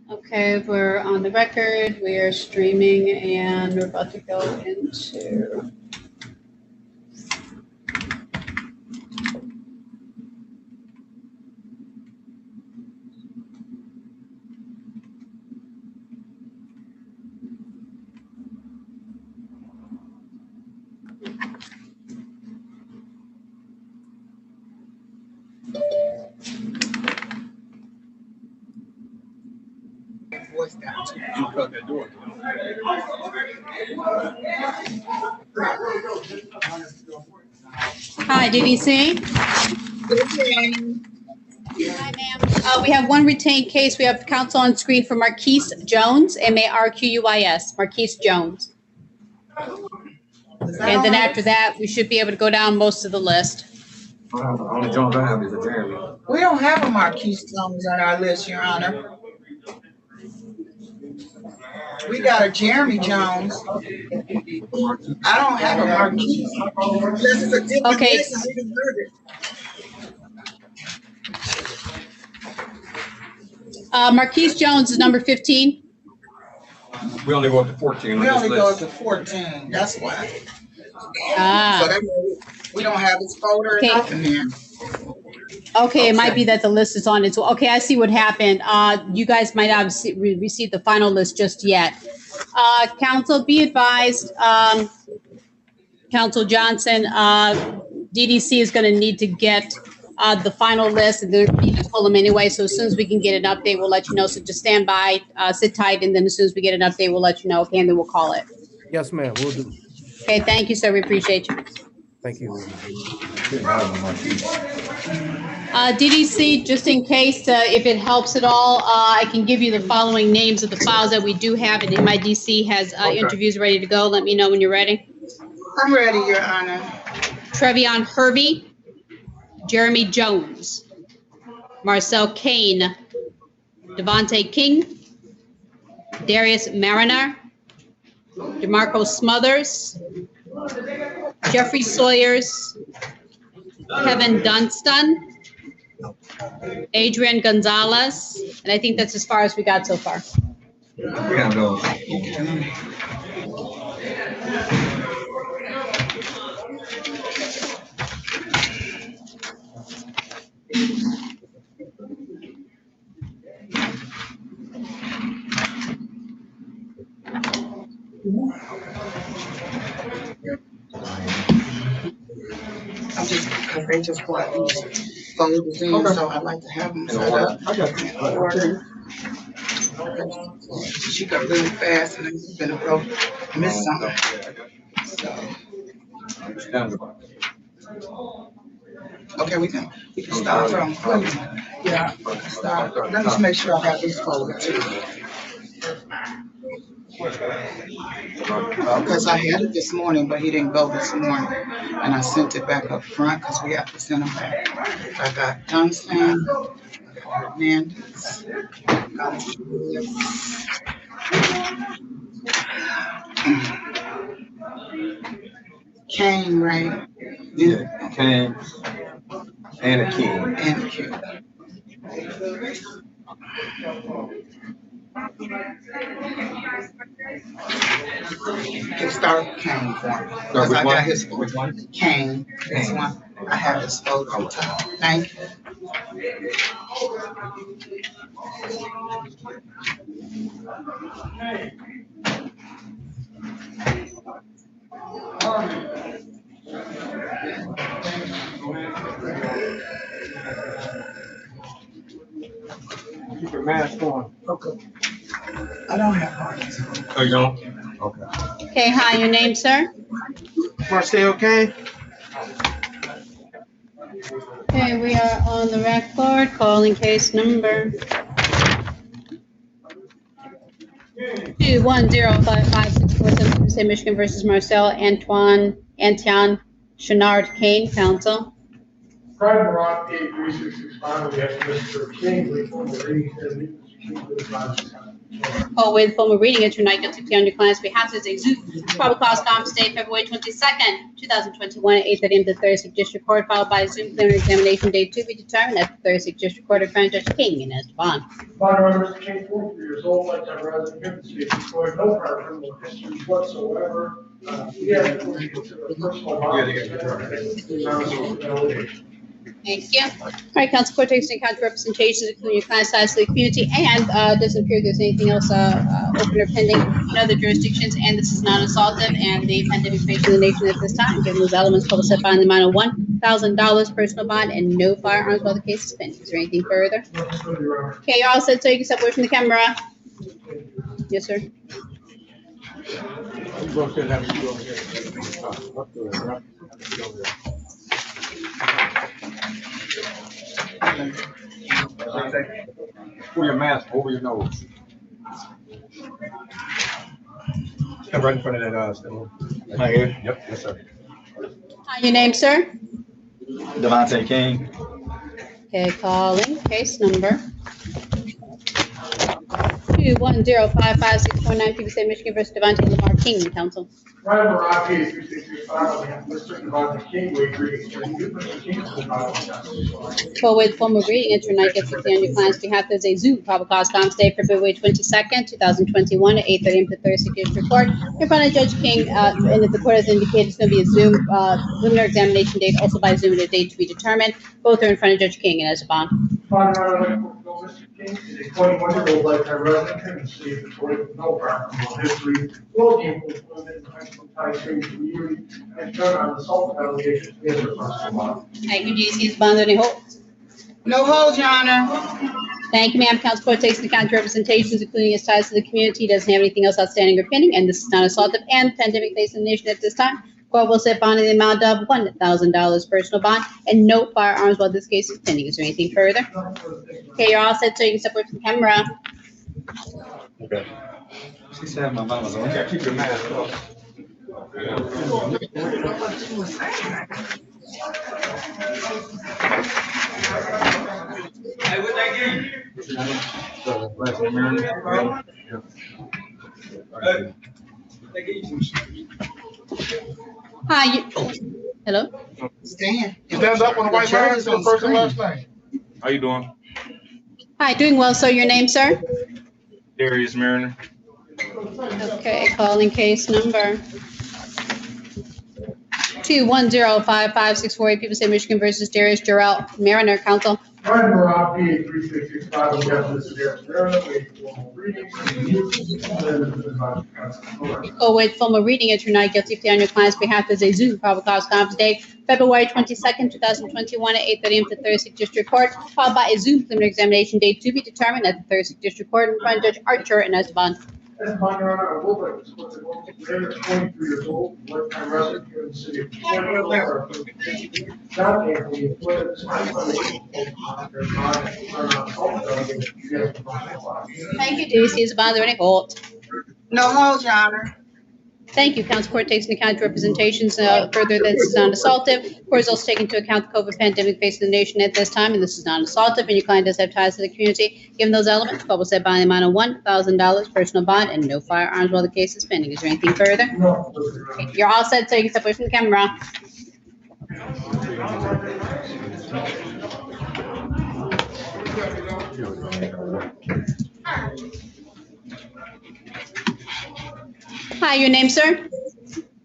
Okay, we're on the record, we are streaming, and we're about to go into. Voice down. Hi, DDC. Hi, ma'am. We have one retained case. We have counsel on screen for Marquise Jones, Marquis, Marquise Jones. And then after that, we should be able to go down most of the list. Only Jones I have is a Jeremy. We don't have a Marquise Jones on our list, Your Honor. We got a Jeremy Jones. I don't have a Marquise. This is a different Okay. list. I didn't heard it. Marquise Jones is number 15. We only go up to 14 We on only this go list. to 14. That's why. So Ah, that means we don't have his folder Okay. up in there. okay. It might be that the list is on it. So, okay, I see what happened. You guys might not have received the final list just yet. Counsel, be advised, Counsel Johnson, DDC is going to need to get the final list, and they're going to pull them anyway. So as soon as we can get an update, we'll let you know. So just stand by, sit tight, and then as soon as we get an update, we'll let you know. Okay, and then we'll call it. Yes, ma'am. We'll do. Okay, thank you, sir. We appreciate you. Thank you. DDC, just in case, if it helps at all, I can give you the following names of the files that we do have, and MIDC has interviews ready to go. Let me know when you're ready. I'm ready, Your Honor. Trevion Hervey, Jeremy Jones, Marcel Kane, Devontae King, Darius Mariner, DeMarco Smothers, Jeffrey Sawyers, Kevin Dunstan, Adrian Gonzalez, and I think that's as far as we got so far. We have those. I'm just, because they just brought these folders in, so I like to have them set up. I got you. in order. She got really fast and I'm gonna go miss something. So, okay, we can start from, yeah, we can start. Let me just make sure I got this folder too. Because I had it this morning, but he didn't go this morning. And I sent it back up front because we have to send him back. I got Dunstan, Hernandez, Kane, right? Yeah, Kane and a King. And Q. Can start with Kane for me. Because I got his folder. Which one? Kane, this one. I have his folder on top. Thank you. Keep your mask on. Okay. I don't have hearts. Oh, you don't? Okay. Okay, hi, your name, sir? Marcel Kane. Okay, we are on the record, calling case number 2105564, State Michigan versus Marcel Antoine Chenard Kane, counsel. Pride Rock 83665, we have Mr. King, former reading, and Mr. King, the advisor. Call with formal reading into tonight guilty on your client's behalf as a zoo. Probable cause conference date February 22nd, 2021 at 8:30 a.m. the 36th District Court, followed by a Zoom preliminary examination date to be determined at the 36th District Court of Front Judge King and as bond. Bond order, Mr. King, 43 years old, lifetime resident here in the state of Detroit, no prior criminal history whatsoever. We have to consider a personal bond. Thank you. All right, council court takes into account representations, including your client's size to the community, and doesn't appear there's anything else open or pending in other jurisdictions, and this is non-assaultive, and the pandemic facing the nation at this time. Given those elements, public set bond in the amount of $1,000 personal bond and no firearms while the case is pending. Is there anything further? Okay, you're all set, so you can step away from the camera. Yes, sir. Pull your mask over your nose. Stand right in front of that stand. Right here? Yep, yes, sir. Your name, sir? Devontae King. Okay, calling case number 2105564 people say Michigan versus Devontae Lamar King, counsel. Pride Rock 83665, we have Mr. Devontae King, we agree, and you, Mr. King, the advisor. Call with formal reading into tonight gets on your client's behalf as a Zoom probable cause conference date February 22nd, 2021 at 8:30 a.m. to 36th District Court. In front of Judge King, and if the court has indicated it's going to be a Zoom preliminary examination date, also by Zoom, and a date to be determined. Both are in front of Judge King and as a bond. Bond order, Mr. King is a 21-year-old lifetime resident here in the state of Detroit with no prior criminal history, will be employment in high-school ties to the community, and turn on assault allegations against her personal bond. Thank you, GC. Is bond any hold? No holds, Your Honor. Thank you, ma'am. Council court takes into account representations, including his ties to the community, doesn't have anything else outstanding or pending, and this is not assaultive and pandemic facing the nation at this time. Court will set bond in the amount of $1,000 personal bond and no firearms while this case is pending. Is there anything further? Okay, you're all set, so you can step away from the camera. Okay. She said my mama's on. Yeah, keep your mask off. Hey, what they give you? Hi, hello? Stand. Stand up on the white line, say the first and last name. How you doing? Hi, doing well. So your name, sir? Darius Mariner. Okay, calling case number 2105564 people say Michigan versus Darius Jarrell Mariner, counsel. Pride Rock 83665, we have Mr. Darius Maryland, we formal reading, and you, the advisor. Go with formal reading into tonight guilty plea on your client's behalf as a Zoom probable cause conference date February 22nd, 2021 at 8:30 a.m. to 36th District Court, followed by a Zoom preliminary examination date to be determined at the 36th District Court in front of Judge Archer and as bond. As bond, Your Honor, I will like to split the vote. Mayor is 23 years old, lifetime resident here in the city of Detroit. John Anthony, employed at the Thank you, DC. Is bond there any hold? No holds, Your Honor. Thank you. Council court takes into account representations further that this is non-assaultive. Court is also taking into account the COVID pandemic facing the nation at this time, and this is non-assaultive, and your client does have ties to the community. Given those elements, court will set bond in the amount of $1,000 personal bond and no firearms while the case is pending. Is there anything further? No. Okay, you're all set, so you can step away from the camera. Hi, your name, sir?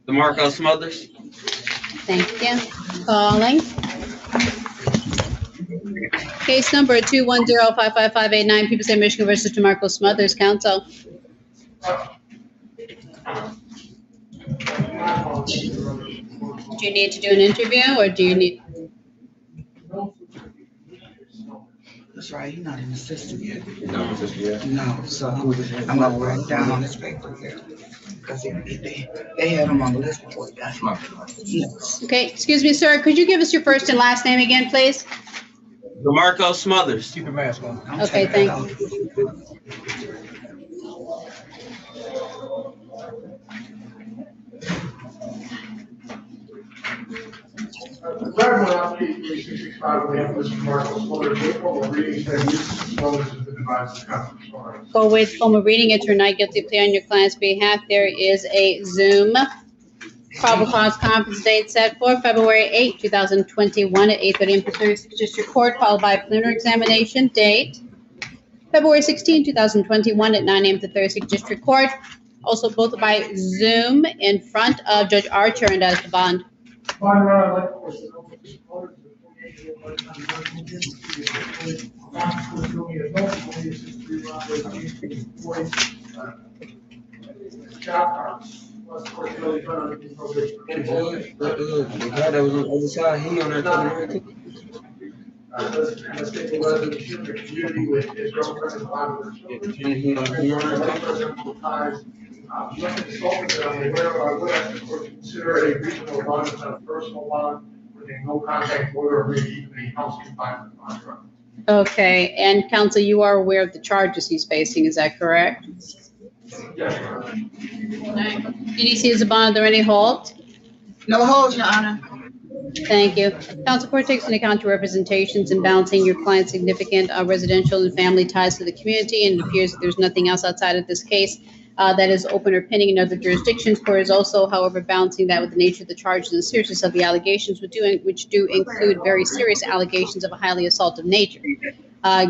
DeMarco Smothers. Thank you. Calling. Case number 2105558 people say Michigan versus DeMarco Smothers, counsel. Do you need to do an interview or do you need? That's right, he's not in the system yet. No, it's just, yeah. No, so I'm gonna write down on this paper here. Because they had him on the list before he got him. Yes. Okay, excuse me, sir. Could you give us your first and last name again, please? DeMarco Smothers. Keep your mask on. I'm Okay, checking thank it you. out. Driver out case 3665, we have Mr. Marcos Smothers, we formal reading said Mr. Smothers has been advised to come as far as. Go with formal reading, enter not guilty plea on your client's behalf. There is a Zoom probable cause conference date set for February 8, 2021 at 8:30 a.m. for 36th District Court, followed by a plenary examination date February 16, 2021 at 9 a.m. to 36th District Court. Also both by Zoom in front of Judge Archer and as the bond. I'd like to question Mr. Smothers, the 28-year-old lifetime American, doing a multiple history robbery, job cards. Was of course really done under the probation. The guy that was on the other side, he on that coming. Let's take a look at the community with his girlfriend and 5 of their children. Nothing consulting that I'm aware of, I would ask the court to consider a reasonable bond as a personal bond with a no contact order or maybe even a house confinement bond. Okay, and counsel, you are aware of the charges he's facing, is that correct? Yes. DDC is a bond, are there any hold? No hold, Your Honor. Thank you. Counsel court takes into account your representations in balancing your client's significant residential and family ties to the community, and it appears that there's nothing else outside of this case that is open or pending in other jurisdictions. Court is also, however, balancing that with the nature of the charges and the seriousness of the allegations, which do include very serious allegations of a highly assaultive nature.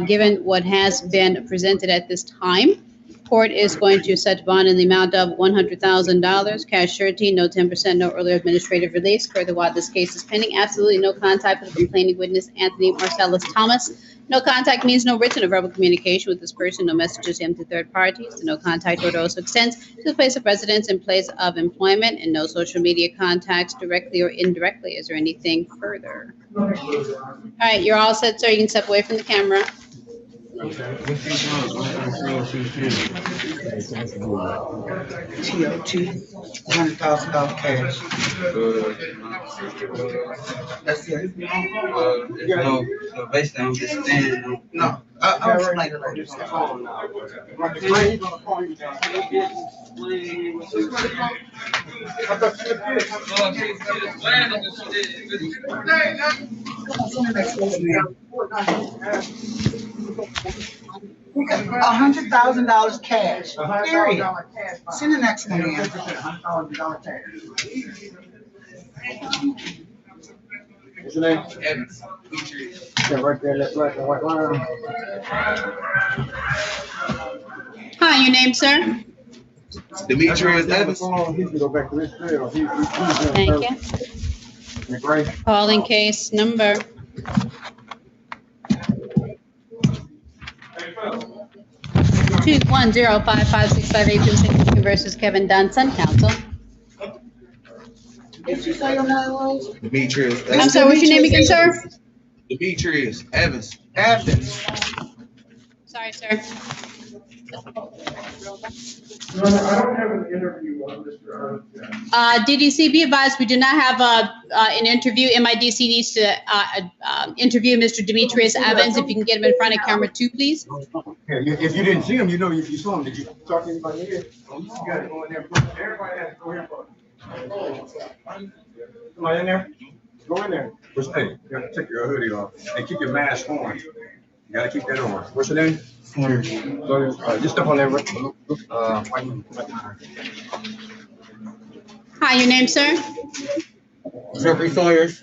Given what has been presented at this time, court is going to set bond in the amount of $100,000, cash surety, no 10%, no earlier administrative release. Further, while this case is pending, absolutely no contact with the complaining witness, Anthony Marcellus Thomas. No contact means no written or verbal communication with this person, no messages to him to third parties. The no contact order also extends to the place of residence and place of employment, and no social media contacts directly or indirectly. Is there anything further? All right, you're all set, sir. You can step away from the camera. TOT, $100,000 cash. That's it. So basically, I'm just saying. No, I'll explain it later. $100,000 cash, period. Send the next one in. What's your name? Evans. Yeah, right there, left, right, white line. Hi, your name, sir? Demetrius Evans. He can go back to this trail. Thank you. McRae. Calling case number 2105565 versus Kevin Dunson, counsel. Did you say your name was? Demetrius I'm Evans. sorry, what's your name again, sir? Demetrius Evans. Evans. Sorry, sir. Your Honor, I don't have an interview on Mr. Ernst. DDC, be advised, we do not have an interview. MIDC needs to interview Mr. Demetrius Evans. If you can get him in front of camera 2, please. Yeah, if you didn't see him, you know if you saw him. Did you talk to anybody here? You got to go in there. Everybody has to go here first. Somebody in there? Go in there. What's your name? You have to take your hoodie off and keep your mask on. You got to keep that on. What's your name? Sawyers. Just step on there. Hi, your name, sir? Jeffrey Sawyers.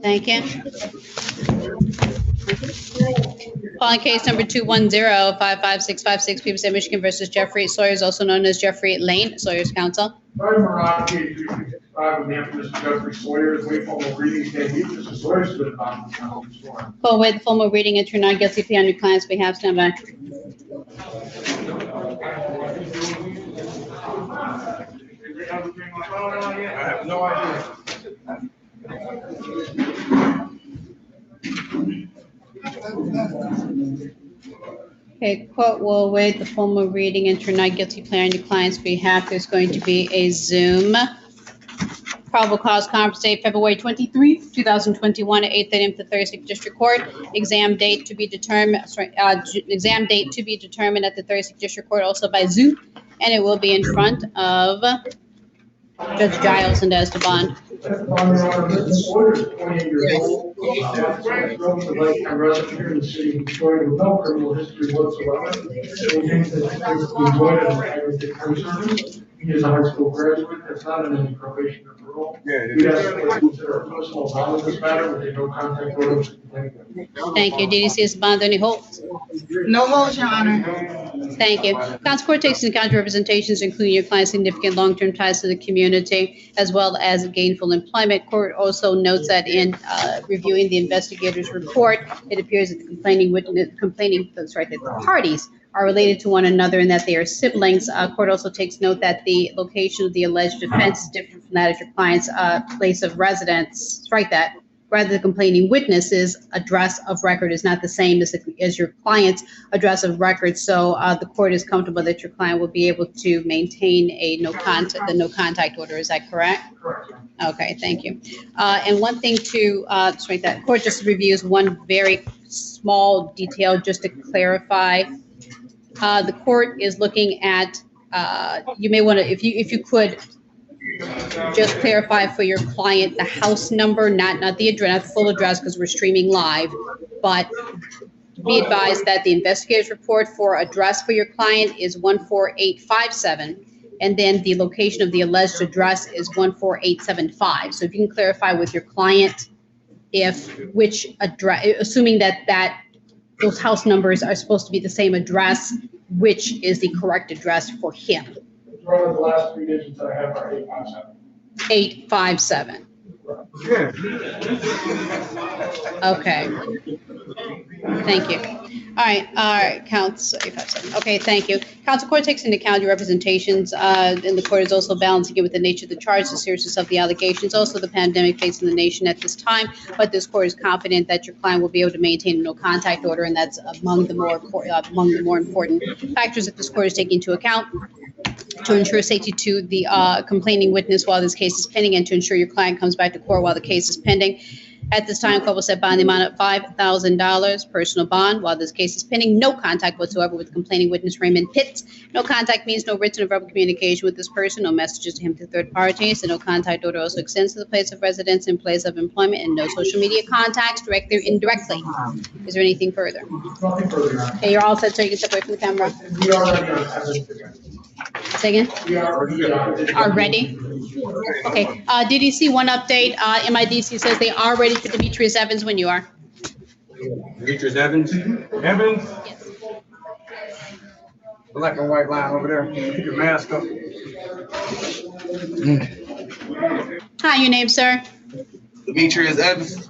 Thank you. Calling case number 2105565 People State, Michigan versus Jeffrey Sawyers, also known as Jeffrey Lane, Sawyers counsel. Right, case 365, we have Mr. Jeffrey Sawyers, wait for the reading, say, Mr. Sawyers has been advised to come to sworn. Call with formal reading, enter not guilty plea on your client's behalf. Stand by. I have no idea. Okay, court will await the formal reading, enter not guilty plea on your client's behalf. There's going to be a Zoom probable cause conference date February 23, 2021 at 8:30 a.m. to 36th District Court. Exam date to be determined. Exam date to be determined at the 36th District Court, also by Zoom, and it will be in front of Judge Giles and as the bond. Testifying, Your Honor, Mr. Sawyer is 28 years old, relative lifetime resident here in the city of Detroit with no criminal history whatsoever. Maintains that he claims to be employed as an aggregate time service. He is a high school graduate, has not in any probation or parole. We ask the court to consider a personal bond in this matter with a no contact order with the complainant. Thank you. DDC's bond, any holds? No holds, Your Honor. Thank you. Counsel Court takes into account representations, including your client's significant long-term ties to the community, as well as gainful employment. Court also notes that in reviewing the investigator's report, it appears that the that the parties are related to one another and that they are siblings. Court also takes note that the location of the alleged offense is different from that of your client's place of residence. Strike that. Rather, the complaining witness's address of record is not the same as your client's address of record. So the court is comfortable that your client will be able to maintain the no contact order. Is that correct? Correct. Okay, thank you. And one thing to strike that, court just reviews one very small detail just to clarify. The court is looking at, you may want to, if you could, just clarify for your client the house number, not the address, not the full address, because we're streaming live, but be advised that the investigator's report for address for your client is 14857, and then the location of the alleged address is 14875. So if you can clarify with your client which address, assuming that those house numbers are supposed to be the same address, which is the correct address for him. One of the last three digits I have are 857. 857. Okay. Thank you. All right, counts 857. Okay, thank you. Counsel, court takes into account your representations, and the court is also balancing it with the nature of the charge, the seriousness of the allegations, also the pandemic facing the nation at this time. But this court is confident that your client will be able to maintain a no contact order, and that's among the more important factors that this court is taking into account to ensure safety to the complaining witness while this case is pending, and to ensure your client comes back to court while the case is pending. At this time, court will set bond in the amount of $5,000 personal bond while this case is pending. No contact whatsoever with the complaining witness, Raymond Pitts. No contact means no written or verbal communication with this person, no messages to him to third parties. The no contact order also extends to the place of residence and place of employment, and no social media contacts, directly or indirectly. Is there anything further? Nothing further. Okay, you're all set, so you can step away from the camera. We are ready on evidence again. Say again? We are ready? Okay, DDC, one update. MIDC says they are ready for Demetrius Evans when you are. Demetrius Evans? Evans? Yes. Black and white line over there. Keep your mask up. Hi, your name, sir? Demetrius Evans.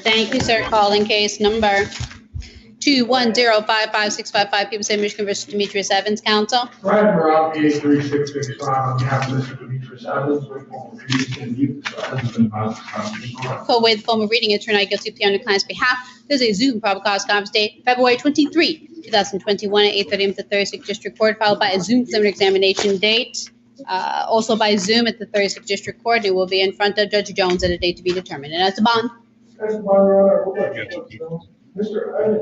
Thank you, sir. Calling case number 2105565. People say Michigan versus Demetrius Evans, counsel. Brian Rob, 83665, on behalf of Mr. Demetrius Evans, with formal reading and youth. Court waive the formal reading and turn out guilty plea on the client's behalf. There's a Zoom probable cause conference date, February 23, 2021 at 8:30 a.m. at the 36th District Court, followed by a Zoom preliminary examination date, also by Zoom at the 36th District Court. It will be in front of Judge Jones at a date to be determined. And that's a bond. As a bond, Your Honor, I would like to let you know, Mr. Evans,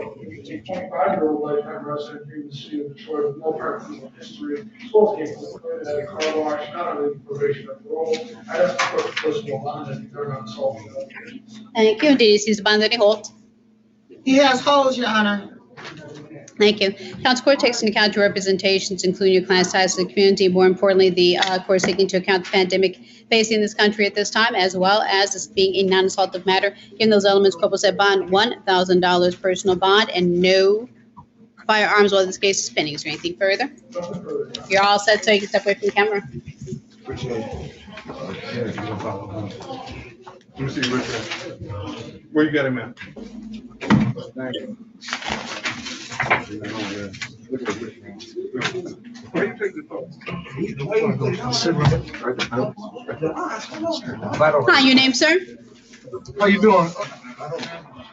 a 25-year-old lifetime resident here in the city of Detroit with no prior criminal history, supposed to get employed at a car wash, not on any probation or parole. I ask the court to personal bond and return on assault allegations. Thank you. DDC's bond any hold? He has holds, Your Honor. Thank you. Counsel, court takes into account your representations, including your client's ties to the community. More importantly, the court is taking into account the pandemic facing this country at this time, as well as this being a non-assaultive matter. In those elements, court will set bond $1,000 personal bond and no firearms while this case is pending. Is there anything further? You're all set, so you can step away from the camera. Let me see, Richard. Where you got him at? Thank you. Where you take the photo? Hi, your name, sir? How you doing?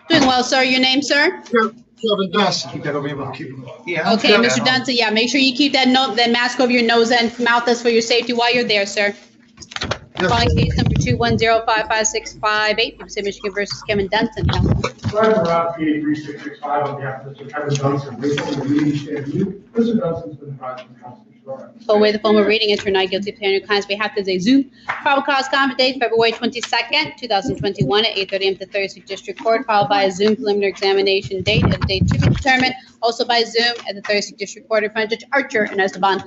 Doing well, sir. Your name, sir? Kevin Dawson. Keep that over here. Keep it. Yeah. Okay, Mr. Dunson, yeah, make sure you keep that mask over your nose and mouth. That's for your safety while you're there, sir. Calling case number 2105565. People say Michigan versus Kevin Dunson. Brian Rob, 83665, on behalf of Mr. Kevin Johnson, with formal reading and youth. Mr. Johnson's been advised of the Constitution. Full waive the formal reading, enter not guilty plea on your client's behalf as a Zoom. Probable cause conference date, February 22nd, 2021 at 8:30 a.m. to 36th District Court, followed by a Zoom preliminary examination date at a date to be determined, also by Zoom at the 36th District Court in front of Judge Archer and as the bond.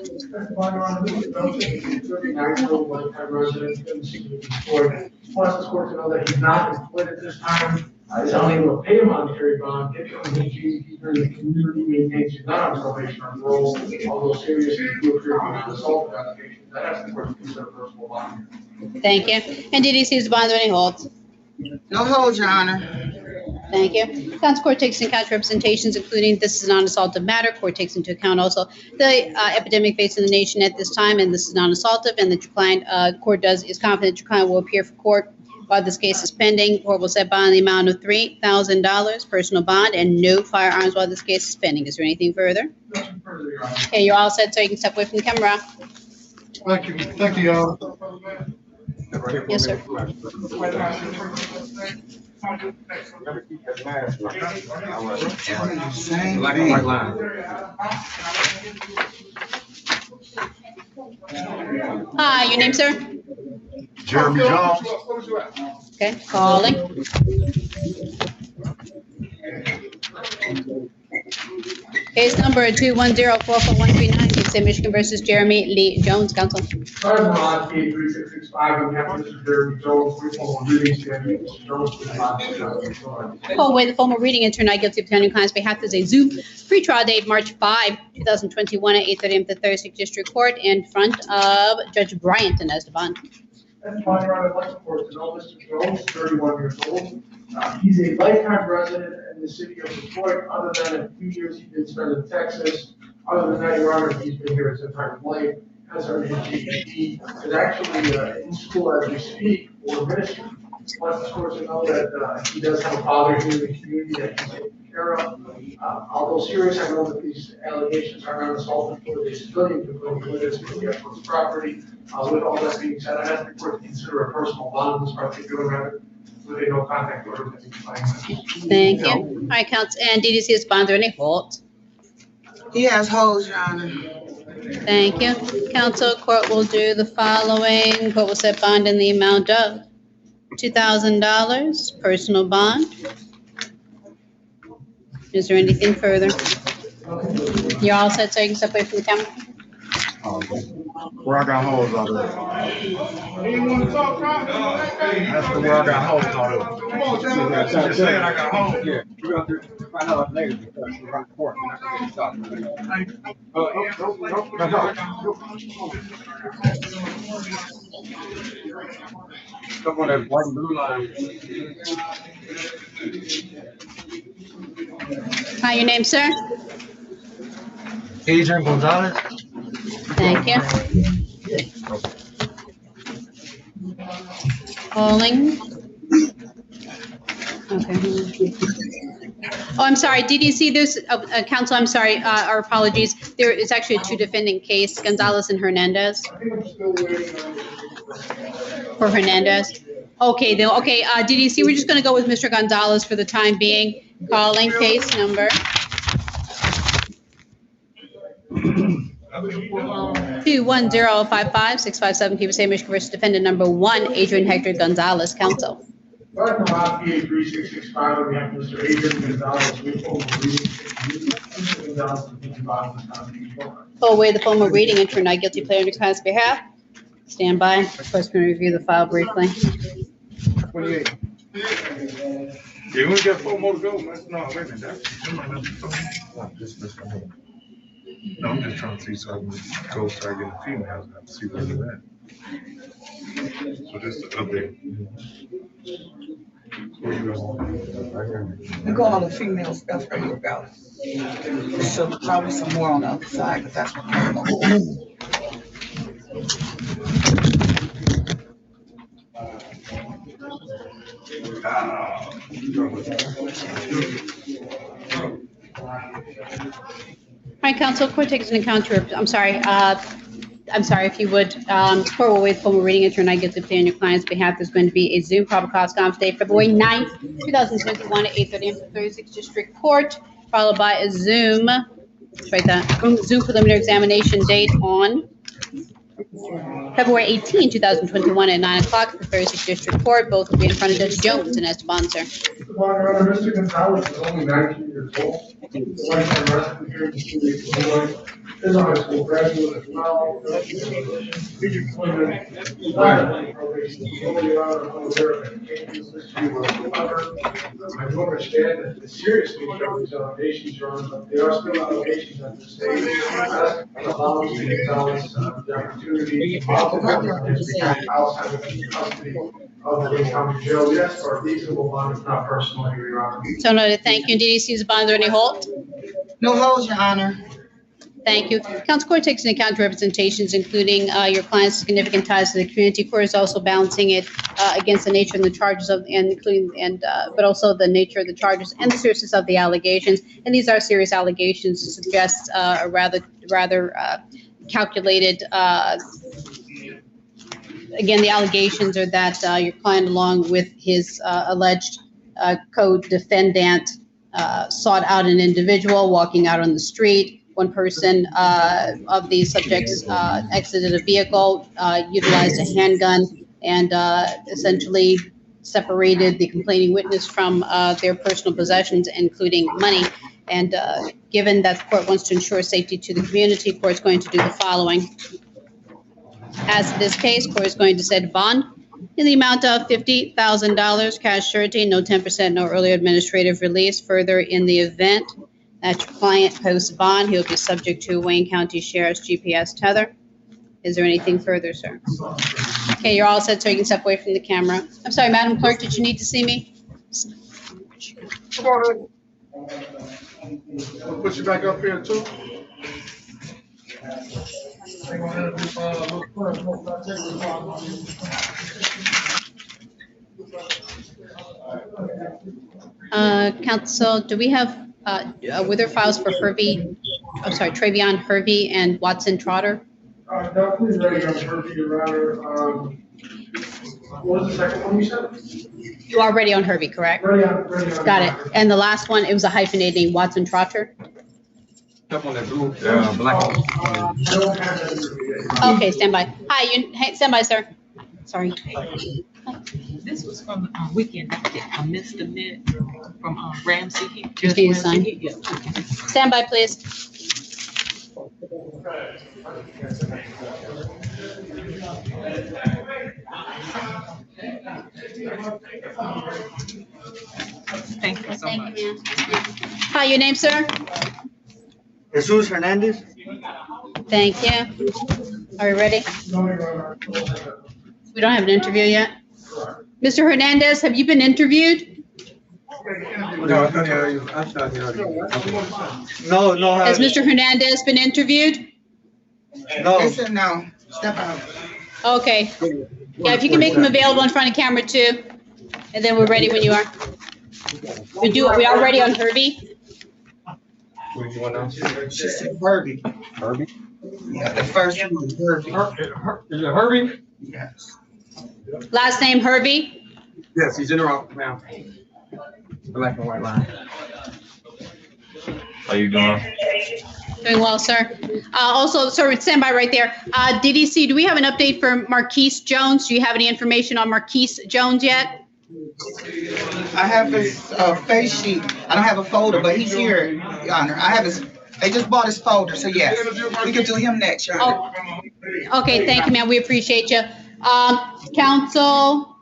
Resident in the city of Detroit. Wants this court to know that he's not employed at this time. He's unable to pay a monetary bond, get from his GDP during the community, maintains his non-observation or parole, although serious and do appear to be an assault allegation. That has the court to consider personal bond. Thank you. And DDC is the bond, any holds? No hold, Your Honor. Thank you. Council Court takes into account representations, including this is a non-assaultive matter. Court takes into account also the epidemic facing the nation at this time, and this is non-assaultive, and that your client, court is confident your client will appear for court while this case is pending. Court will set bond in the amount of $3,000, personal bond, and no firearms while this case is pending. Is there anything further? Nothing further, Your Honor. Okay, you're all set, so you can step away from the camera. Thank you, Your Honor. Yes, sir. Same Black and thing. white line. Hi, your name, sir? Jeremy Jones. Okay, calling. Case number 210-44139, State Michigan versus Jeremy Lee Jones, counsel. Sergeant Bond, PA 3665, we have Mr. Jeremy Jones, we formal readings, and Mr. Jones, please bond. Call away the formal reading, enter not guilty of pending client's behalf as a Zoom. Pre-trial date, March 5, 2021 at 8:30 a.m. to 36th District Court in front of Judge Bryant and as the bond. And finally, I'd like the court to know Mr. Jones, 31 years old. He's a lifetime resident in the city of Detroit, other than a few years he did spend in Texas. Other than that, Your Honor, he's been here his entire life, has earned his GED, is actually in school as we speak for ministry. Wants the court to know that he does have a father here in the community that he's taking care of. Although serious, I know that these allegations are not assault for the civilian, including witness to the property. With all that being said, I ask the court to consider a personal bond in this particular matter with a no contact order that he's finding. Thank you. All right, counsel, and DDC is bond, are there any holds? He has holds, Your Honor. Thank you. Counsel, court will do the following. Court will set bond in the amount of $2,000, personal bond. Is there anything further? You're all set, so you can step away from the camera. Where I got holes out of it. That's the where I got holes out of it. Just saying I got holes. Yeah, you got to find out later because you're on court. You're not going to stop. Come on, that white and blue line. Hi, your name, sir? Adrian Gonzalez. Thank you. Calling. Okay. Oh, I'm sorry, DDC, there's, counsel, I'm sorry, our apologies. There is actually a two defendant case, Gonzalez and Hernandez. For Hernandez. Okay, then, okay, DDC, we're just gonna go with Mr. Gonzalez for the time being. Calling case number 21055-657, Key State, Michigan versus defendant number 1, Adrian Hector Gonzalez, counsel. Sergeant Bond, PA 3665, on behalf of Mr. Adrian Gonzalez, we formal readings, Mr. Gonzalez, please bond. Pull away the formal reading, enter not guilty plea on your client's behalf. Stand by. Clerk's going to review the file briefly. 28. Yeah, we only got 4 more to go, man. No, wait a minute. No, I'm just trying to see so I can go start getting females and see where they're at. So just to update. Where you at? We go on the female stuff right here, about it. So probably some more on the other side, but that's what I'm going All right, counsel, court takes into account your, I'm sorry, if you would, court will wait formal reading enter not guilty plea on your client's behalf. There's going to be a Zoom probable cause conference date, February 9th, 2021 at 8:30 a.m. to 36th District Court, followed by a Zoom let's write that, Zoom preliminary examination date on February 18, 2021 at 9 o'clock at the 36th District Court. Both will be in front of Judge Jones and as to bond, sir. Your Honor, Mr. Gonzalez is only 19 years old. The lifetime resident here in the city of Illinois is a high school graduate as well. Future employment, probation, Your Honor, I'm aware of education history whatsoever. I do understand that the seriousness of these allegations, Your Honor, but they are still allegations at this stage. That allows Mr. Gonzalez the opportunity to outside of the custody of the Lake County Jail, yes, for a reasonable bond, if not personal, Your Honor. So noted. Thank you. DDC's bond, or any hold? No holds, Your Honor. Thank you. Council Court takes into account representations, including your client's significant ties to the community. Court is also balancing it against the nature and the charges of, and including, and but also the nature of the charges and the seriousness of the allegations. And these are serious allegations. It suggests a rather calculated. Again, the allegations are that your client, along with his alleged co-defendant, sought out an individual walking out on the street. One person of the subjects exited a vehicle, utilized a handgun, and essentially separated the complaining witness from their personal possessions, including money. And given that the court wants to ensure safety to the community, the court is going to do the following. As to this case, court is going to set a bond in the amount of $50,000 cash surety, no 10%, no early administrative release. Further, in the event that your client posts bond, he'll be subject to Wayne County Sheriff's GPS tether. Is there anything further, sir? Okay, you're all set, so you can step away from the camera. I'm sorry, Madam Clerk, did you need to see me? Come on in. I'll put you back up here too. Council, do we have wither files for Travion Hervey and Watson Trotter? Definitely ready on Hervey, Your Honor. What was the second one you said? You are ready on Hervey, correct? Ready on. Got it. And the last one, it was a hyphenated name, Watson Trotter? Up on that blue, black. I don't have that. Okay, stand by. Hi, hey, stand by, sir. Sorry. This was from weekend, I missed a minute from Ramsey. Just need to sign. Yeah. Stand by, please. Thank you so much. Thank you, ma'am. Hi, your name, sir? Jesus Hernandez? Thank you. Are you ready? We don't have an interview yet. Mr. Hernandez, have you been interviewed? No, I'm not here. No. Has Mr. Hernandez been interviewed? No. They said no. Step out. Okay. Yeah, if you can make him available in front of camera too, and then we're ready when you are. We are ready on Herbie. What do you want now? She said Herbie. Herbie? Yeah, the first one was Herbie. Is it Herbie? Yes. Last name Herbie. Yes, he's in the office now. Black and white line. How you doing? Doing well, sir. Also, sir, stand by right there. DDC, do we have an update for Marquise Jones? Do you have any information on Marquise Jones yet? I have his face sheet. I don't have a folder, but he's here, Your Honor. I have his, they just bought his folder, so yes. We can do him next, Your Honor. Oh, okay, thank you, ma'am. We appreciate you. Counsel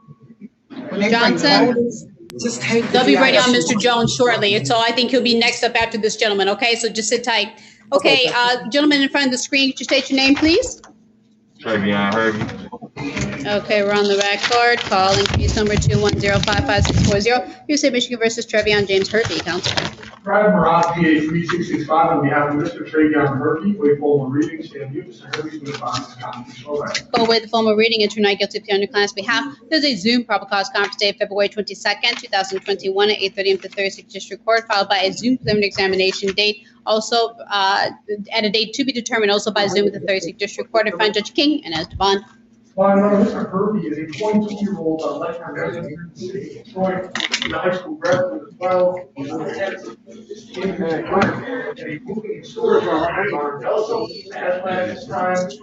When they bring Johnson? folders, just take. They'll be ready on Mr. Jones shortly. And so I think he'll be next up after this gentleman, okay? So just sit tight. Okay, gentleman in front of the screen, could you state your name, please? Travion Hervey. Okay, we're on the record. Calling case number 210-55640. You say Michigan versus Trevion James Hervey, counsel. Brad Marat, PA 3665, on behalf of Mr. Travion Hervey, wait formal reading, stand mute, Mr. Hervey's going to find his comments. All right. Go with the formal reading and tonight guilty plea on your client's behalf. There's a Zoom probable cause conference date February 22nd, 2021 at 8:30 a.m. to 36th District Court, followed by a Zoom preliminary examination date, also at a date to be determined, also by Zoom at the 36th District Court in front of Judge King and as to bond. Well, Mr. Hervey is a 22-year-old lifetime resident here in the city of Detroit. He's a high school graduate as well. He's in the garden, and a moving storage barn also has planned at this time. As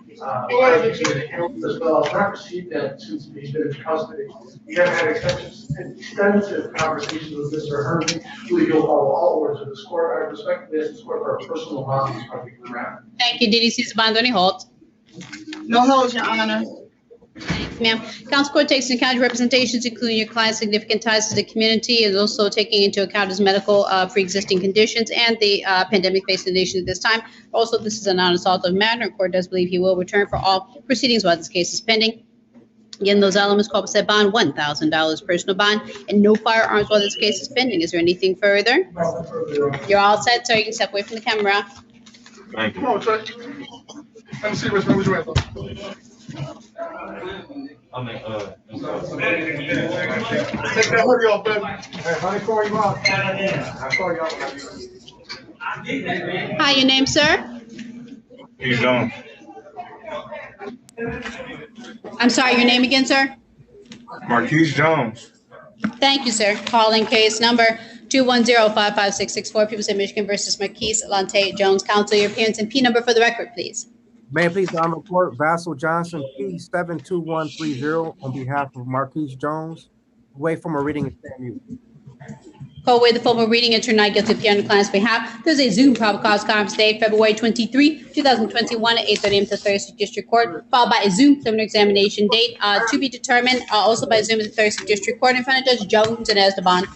well as not received that since he's been in custody. We have had extensive conversations with Mr. Herman. We will follow all orders of this court. I respectfully ask this court for a personal bond in this particular matter. Thank you. DDC's bond, any halt? No holds, Your Honor. Ma'am, counsel court takes into account your representations, including your client's significant ties to the community, and also taking into account his medical pre-existing conditions and the pandemic facing the nation at this time. Also, this is a non-assaultive matter. The court does believe he will return for all proceedings while this case is pending. Again, those elements, corpus at bond, $1,000 personal bond, and no firearms while this case is pending. Is there anything further? You're all set, sir. You can step away from the camera. Thank Come you. on, sir. Let me see which one was your answer. I'm Take that hoodie off, baby. Hey, honey, call you out. I'll call you out. Hi, your name, sir? you doing? I'm sorry, your name again, sir? Marquise Jones. Thank you, sir. Calling case number 210-55664, People State Michigan versus Marquise Lante Jones. Counsel, your appearance and P number for the record, please. May it please the Honorable Court, Vassal Johnson, P 72130, on behalf of Marquise Jones. Wait for my reading and stand mute. Call away the formal reading and turn not guilty of on the client's behalf. There's a Zoom probable cause conference date, February 23, 2021 at 8:30 a.m. to Thursday District Court, followed by a Zoom preliminary examination date to be determined, also by Zoom at the Thursday District Court in front of Judge Jones and as the bond.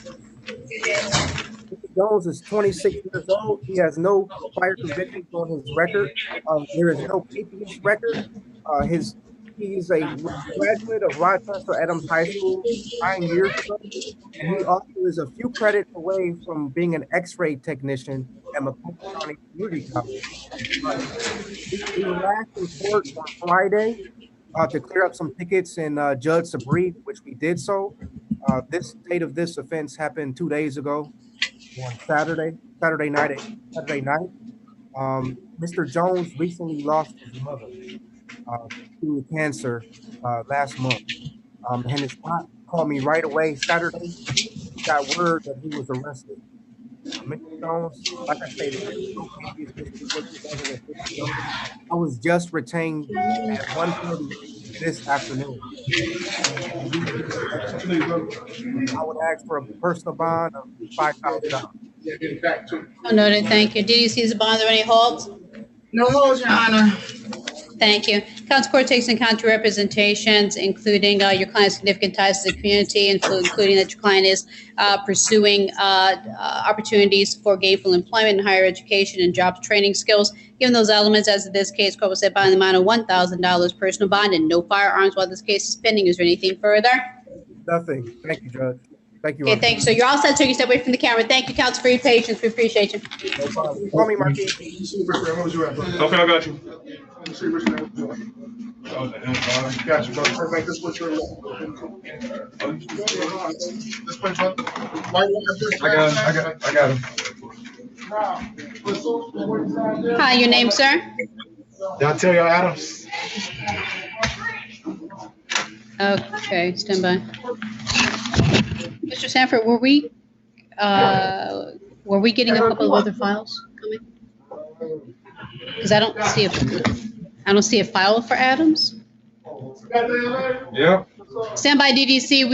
Jones is 26 years old. He has no prior convictions on his record. There is no PPH record. He is a graduate of Rochester Adams High School 9 years ago. And he also is a few credits away from being an X-ray technician at McCook County Community College. He was last in court on Friday to clear up some tickets and judge to brief, which we did so. This date of this offense happened 2 days ago on Saturday night. Mr. Jones recently lost his mother to cancer last month. And his aunt called me right away Saturday. He got word that he was arrested. Mr. Jones, like I stated, no previous history for 2015. I was just retained at 1:30 this afternoon. I would ask for a personal bond of $5,000. Noted. Thank you. DDC's bond, are there any holds? No holds, Your Honor. Thank you. Counsel court takes into account your representations, including your client's significant ties to the community, including that your client is pursuing opportunities for gainful employment and higher education and job training skills. Given those elements, as in this case, court will set bond in the amount of $1,000 personal bond and no firearms while this case is pending. Is there anything further? Nothing. Thank you, Judge. Thank you. Okay, thank you. So you're all set, so you can step away from the camera. Thank you, counsel, for your patience. We appreciate you. No problem. Call me Marquis. Okay, I got you. Got you, bro. Make this what you're this place, I got him. Hi, your name, sir? Dontario Adams. Okay, stand by. Mr. Sanford, were we getting a couple of other files coming? Because I don't see a file for Adams. Yeah. Stand by, DDC.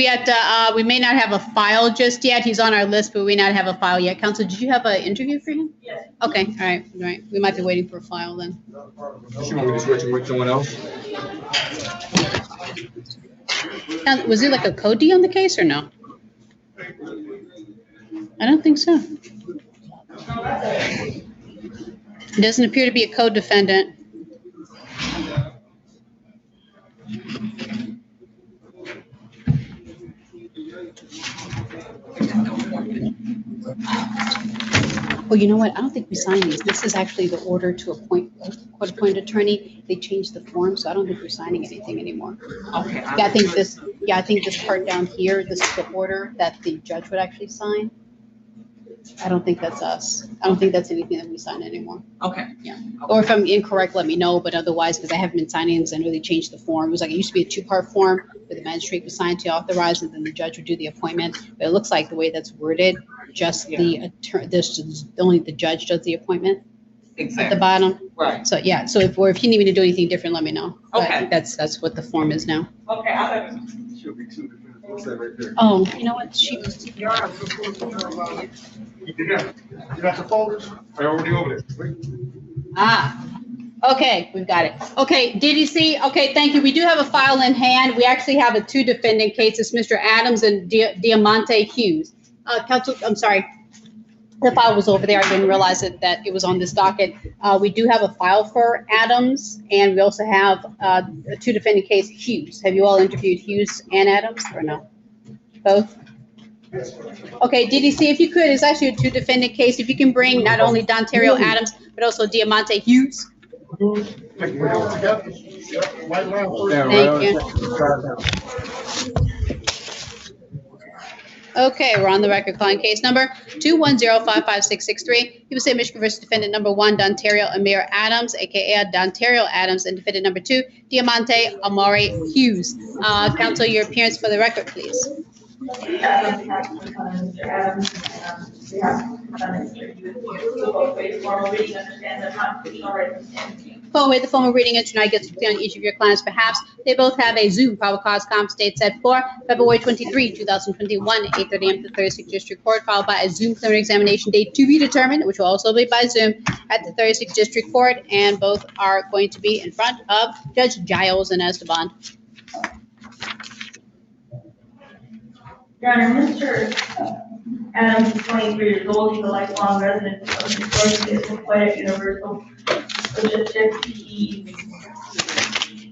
We may not have a file just yet. He's on our list, but we may not have a file yet. Counsel, did you have an interview for him? Yes. Okay, all right. We might be waiting for a file then. You want me to switch him with someone else? Now, was there like a code D on the case or no? I don't think so. It doesn't appear to be a co-defendant. Well, you know what? I don't think we signed these. This is actually the order to appoint a court-appointed attorney. They changed the form, so I don't think we're signing anything anymore. Okay. Yeah, I think this part down here, this is the order that the judge would actually sign. I don't think that's us. I don't think that's anything that we sign anymore. Okay. Yeah. Or if I'm incorrect, let me know, but otherwise, because I haven't been signing because I know they changed the form. It was like, it used to be a two-part form where the magistrate would sign to authorize and then the judge would do the appointment. But it looks like the way that's worded, just the attorney, only the judge does the appointment at the Exactly. bottom. Right. So, yeah, so if you need me to do anything different, let me know. But I Okay. think that's what the form is now. Okay, I'll let you. Should be two defendants. What's that right there? Oh, you know what? She was. Your Honor, you got the folders? I already over there. Okay, we've got it. Okay, DDC, okay, thank you. We do have a file in hand. We actually have a two defendant cases, Mr. Adams and Diamante Hughes. Counsel, I'm sorry. The file was over there. I didn't realize that it was on this docket. We do have a file for Adams, and we also have a two defendant case, Hughes. Have you all interviewed Hughes and Adams, or no? Both? Okay, DDC, if you could, it's actually a two defendant case. If you can bring not only Dontario Adams, but also Diamante Hughes. Thank you. Thank you. Okay, we're on the record. Calling case number 210-55663. People say Michigan versus defendant number 1, Dontario Amir Adams, aka Dontario Adams, and defendant number 2, Diamante Amari Hughes. Counsel, your appearance for the record, please. Mr. Adams, we have Mr. Hughes, who both ways formally reading understand the constitutional right to stand. With the formal reading and tonight gets to play on each of your clients' behalf. They both have a Zoom probable cause conference date set for February 23, 2021, 8:30 a.m. to 36th District Court, followed by a Zoom preliminary examination date to be determined, which will also be by Zoom at the 36th District Court, and both are going to be in front of Judge Giles and Esteban. Your Honor, Mr. Adams is 23 years old. He's a lifelong resident of Detroit. He is employed at Universal Logistics. He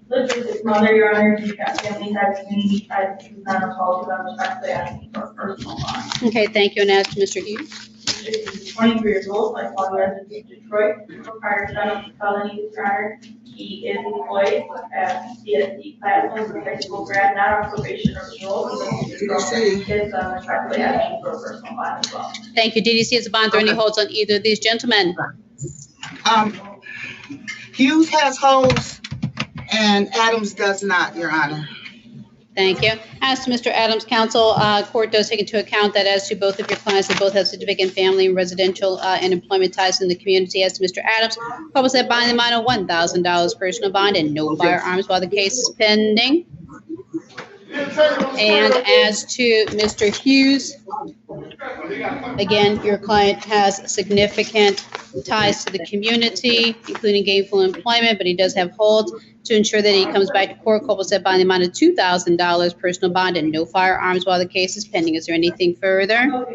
lives with his mother, Your Honor. He's got family ties, community ties. He's not assaulted. I'm respectfully asking for a personal bond. Okay, thank you, and as to Mr. Hughes. Mr. Hughes is 23 years old, lifelong resident of Detroit. Prior to felony felonies, Your Honor, he is employed at CSD Classrooms, a high school grad, not on probation or parole. He is respectfully asking for a personal bond as well. Thank you. DDC is a bond or any holds on either of these gentlemen. Hughes has holds and Adams does not, Your Honor. Thank you. As to Mr. Adams' counsel, court does take into account that as to both of your clients, they both have significant family and residential and employment ties in the community. As to Mr. Adams, public set bond in the amount of $1,000 personal bond and no firearms while the case is pending. And as to Mr. Hughes, again, your client has significant ties to the community, including gainful employment, but he does have holds to ensure that he comes back to court. Court will set bond in the amount of $2,000 personal bond and no firearms while the case is pending. Is there anything further?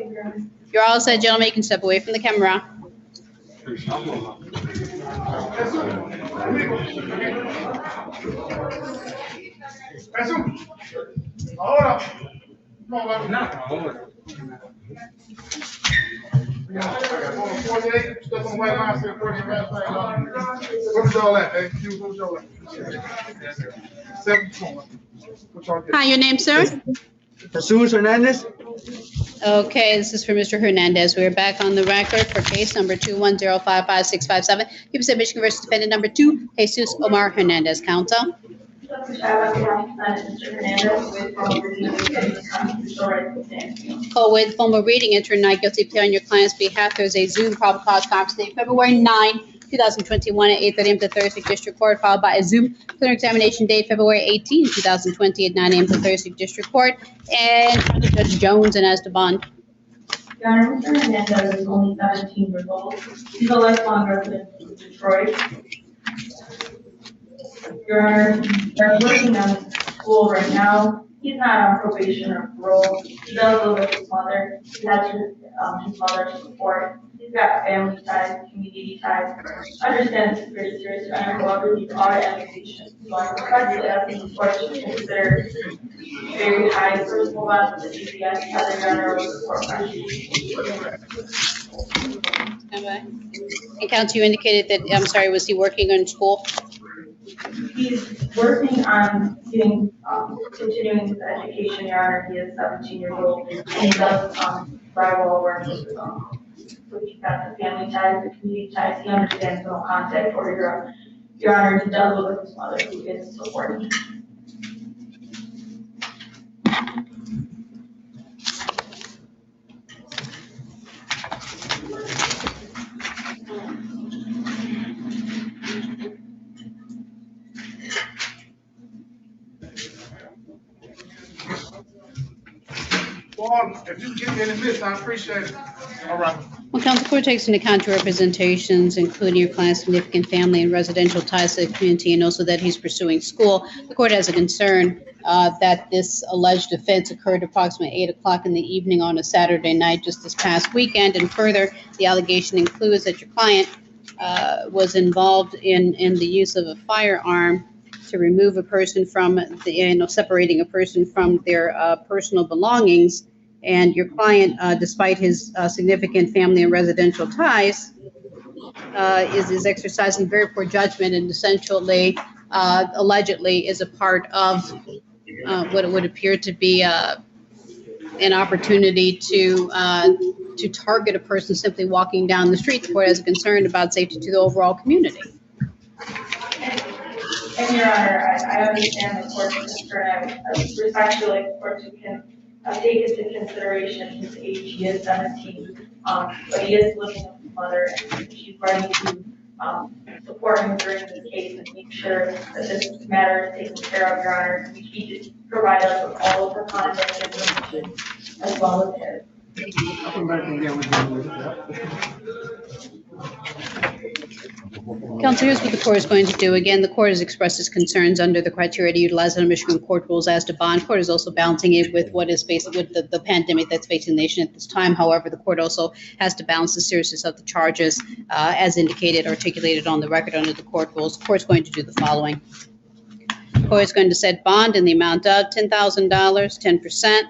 You're all set, gentlemen. You can step away from the camera. Hi, your name, sir? Jesus Hernandez? Okay, this is for Mr. Hernandez. We're back on the record for case number 210-55657. People say Michigan versus defendant number 2, Jesus Omar Hernandez. Counsel. With formal reading, enter not guilty plea on your client's behalf. There's a Zoom probable cause conference date February 9, 2021 at 8:30 a.m. to 36th District Court, followed by a Zoom preliminary examination date February 18, 2020 at 9 a.m. to 36th District Court, and Judge Jones and Esteban. Your Honor, Mr. Hernandez is only 17 years old. He's a lifelong resident of Detroit. Your Honor, they're working on school right now. He's not on probation or parole. He does live with his mother. He has his mother's support. He's got family ties, community ties. I understand this is very serious, Your Honor. However, these are allegations. So I'm respectfully asking the court to consider very high personal bonds with the DPS, other Your Honor, with the court question. And counsel, you indicated that, I'm sorry, was he working in school? He's working on getting, continuing his education, Your Honor. He is 17 years old, and he does drywall work. So he's got the family ties, the community ties. He understands no contact or your Honor, he does live with his mother who is supporting him. Well, if you give me any list, I appreciate it. All right. Well, counsel, court takes into account your representations, including your client's significant family and residential ties to the community, and also that he's pursuing school. The court has a concern that this alleged offense occurred approximately 8 o'clock in the evening on a Saturday night just this past weekend. And further, the allegation includes that your client was involved in the use of a firearm to remove a person from separating a person from their personal belongings. And your client, despite his significant family and residential ties, is exercising very poor judgment and essentially, allegedly, is a part of what would appear to be an opportunity to target a person simply walking down the street. The court has a concern about safety to the overall community. And Your Honor, I understand the court's concern. I respectfully like the court to take into consideration his age. He is 17, but he is living with his mother, and she's ready to support him during this case and make sure that this matter is taken care of, Your Honor. He did provide us with all of her contact information as well as his. I'll come back and get with you. Counsel, here's what the court is going to do. Again, the court has expressed its concerns under the criteria to utilize under Michigan court rules as to bond. Court is also balancing it with what is faced with the pandemic that's facing the nation at this time. However, the court also has to balance the seriousness of the charges as indicated, articulated on the record under the court rules. The court is going to do the following. The court is going to set bond in the amount of $10,000, 10%.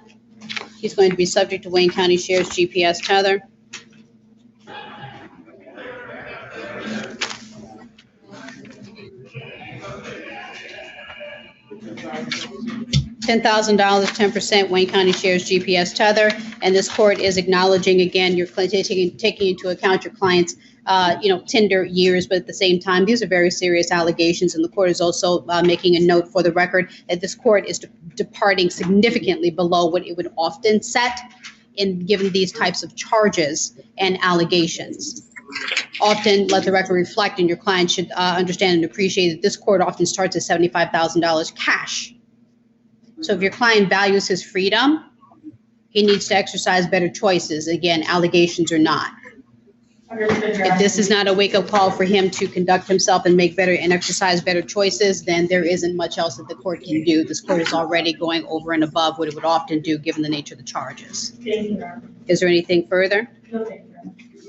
He's going to be subject to Wayne County Sheriff's GPS tether. $10,000, 10% Wayne County Sheriff's GPS tether, and this court is acknowledging again your taking into account your client's tender years, but at the same time these are very serious allegations, and the court is also making a note for the record that this court is departing significantly below what it would often set in given these types of charges and allegations. Often, let the record reflect, and your client should understand and appreciate that this court often starts at $75,000 cash. So if your client values his freedom, he needs to exercise better choices. Again, allegations or not. If this is not a wake-up call for him to conduct himself and make better and exercise better choices, then there isn't much else that the court can do. This court is already going over and above what it would often do given the nature of the charges. Is there anything further? No, thank you.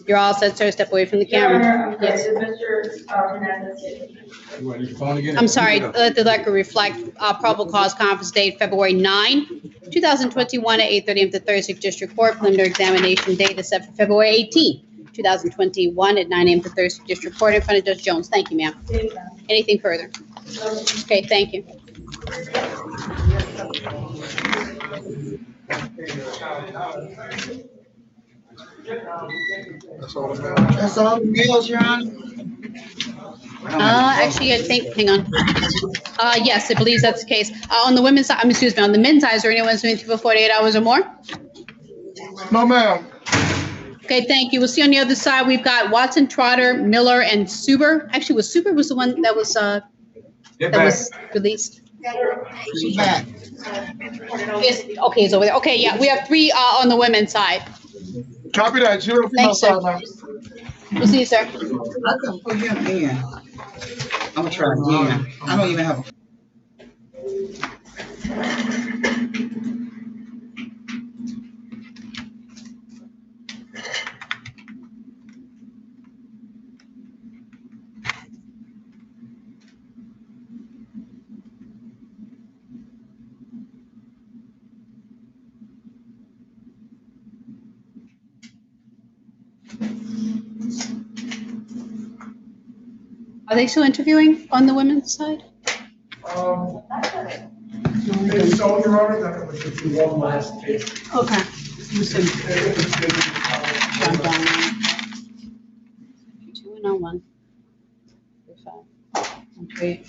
You're all set, sir. Step away from the camera. Yes. Mr. Hernandez. I'm sorry, let the record reflect probable cause conference date February 9, 2021 at 8:30 a.m. to 36th District Court. Preliminary examination date is set for February 18, 2021 at 9 a.m. to 36th District Court in front of Judge Jones. Thank you, ma'am. Anything further? Okay, thank you. That's all the bills, Your Honor? Actually, I think, hang on. Yes, I believe that's the case. On the women's side, excuse me, on the men's side, is there anyone who's been for 48 hours or more? No, ma'am. Okay, thank you. We'll see on the other side. We've got Watson, Trotter, Miller, and Suber. Actually, Suber was the one that was released. She's back. Okay, it's over there. Okay, yeah, we have 3 on the women's side. Copy that. Thanks, sir. We'll see you, sir. I couldn't put him in. I'm gonna try again. I don't even have a. Are they still interviewing on the women's side? It's so, Your Honor, that it was just one last case. Okay. 2101. Okay.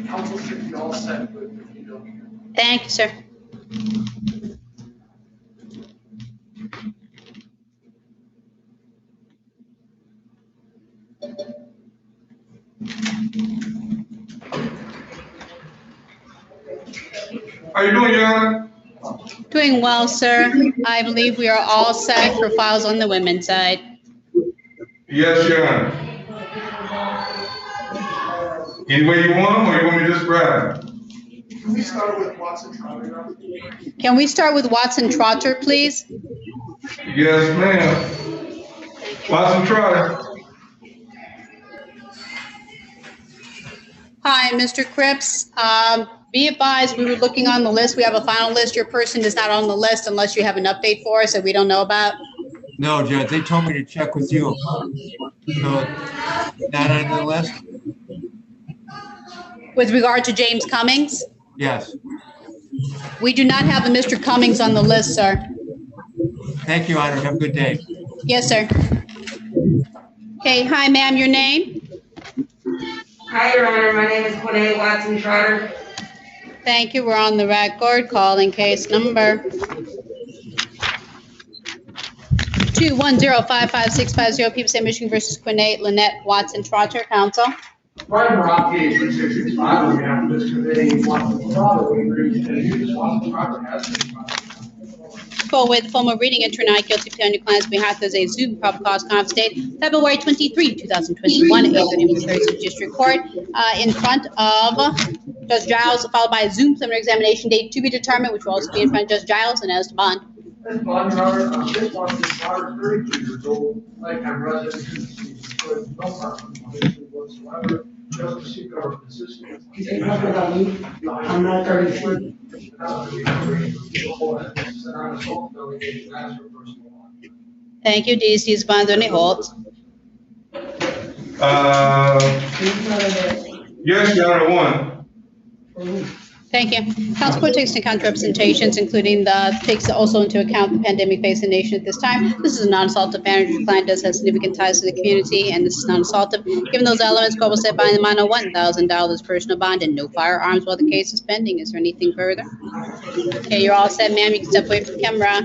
Council should be all set with the bill. Thank you, sir. How you doing, Your Honor? Doing well, sir. I believe we are all set for files on the women's side. Yes, Your Honor. Any way you want them, or you want me to just grab them? Can we start with Watson Trotter? Can we start with Watson Trotter, please? Yes, ma'am. Watson Trotter. Hi, Mr. Cripps. Be advised, we were looking on the list. We have a final list. Your person is not on the list unless you have an update for us that we don't know about. No, Judge, they told me to check with you. So, not on the list? With regard to James Cummings, Yes. we do not have a Mr. Cummings on the list, sir. Thank you, Your Honor. Have a good day. Yes, sir. Okay, hi, ma'am, your name? Hi, Your Honor. My name is Quinae Watson Trotter. Thank you. We're on the record. Calling case number 2105550, People State Michigan versus Quinae Lynette Watson Trotter. Counsel. Brian Rocky, 3665, on behalf of this committee, Watson Trotter, we agree to use Watson Trotter has been filed. With formal reading and tonight guilty plea on your client's behalf as a Zoom probable cause conference date, February 23, 2021, 8:30 for Thursday District Court, in front of Judge Giles, followed by a Zoom preliminary examination date to be determined, which will also be in front of Judge Giles and as to bond. That's fine, Your Honor. This one, his daughter is 32 years old, lifetime resident, with no personal history whatsoever. Doesn't receive government assistance. I'm not 33. Thank you. DDC's bond on hold. Yes, Your Honor, one. Thank you. Council Court takes into account representations, including takes also into account the pandemic facing the nation at this time. This is a non-assaultive matter. Your client does have significant ties to the community, and this is non-assaultive. Given those elements, court will set by the amount of $1,000 personal bond and no firearms while the case is pending. Is there anything further? Okay, you're all set, ma'am. You can step away from camera.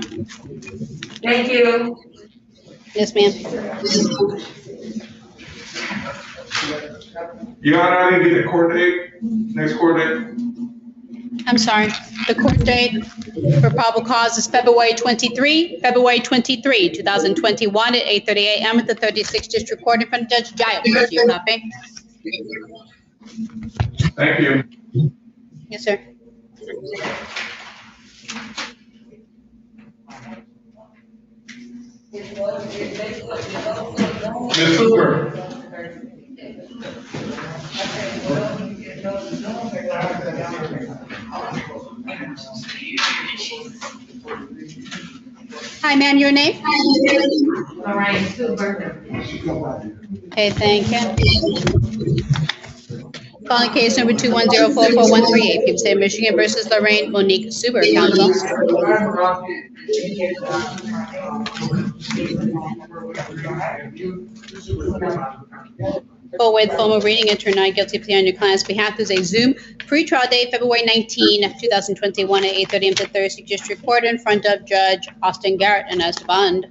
Thank you. Yes, ma'am. Your Honor, I didn't get a court date, next court date. I'm sorry. The court date for probable cause is February 23, 2021 at 8:30 a.m. at the 36th District Court in front of Judge Giles. Do you copy? Thank you. Yes, sir. Ms. Hoover. Hi, ma'am. Your name? Lorraine Hoover. Okay, thank you. Calling case number 2104413, People State of Michigan versus Lorraine Monique Suber, counsel. Full with formal reading, enter not guilty plea on your client's behalf. There's a Zoom pre-trial date, February 19, 2021 at 8:30 a.m. to 36th District Court in front of Judge Austin Garrett and as to bond.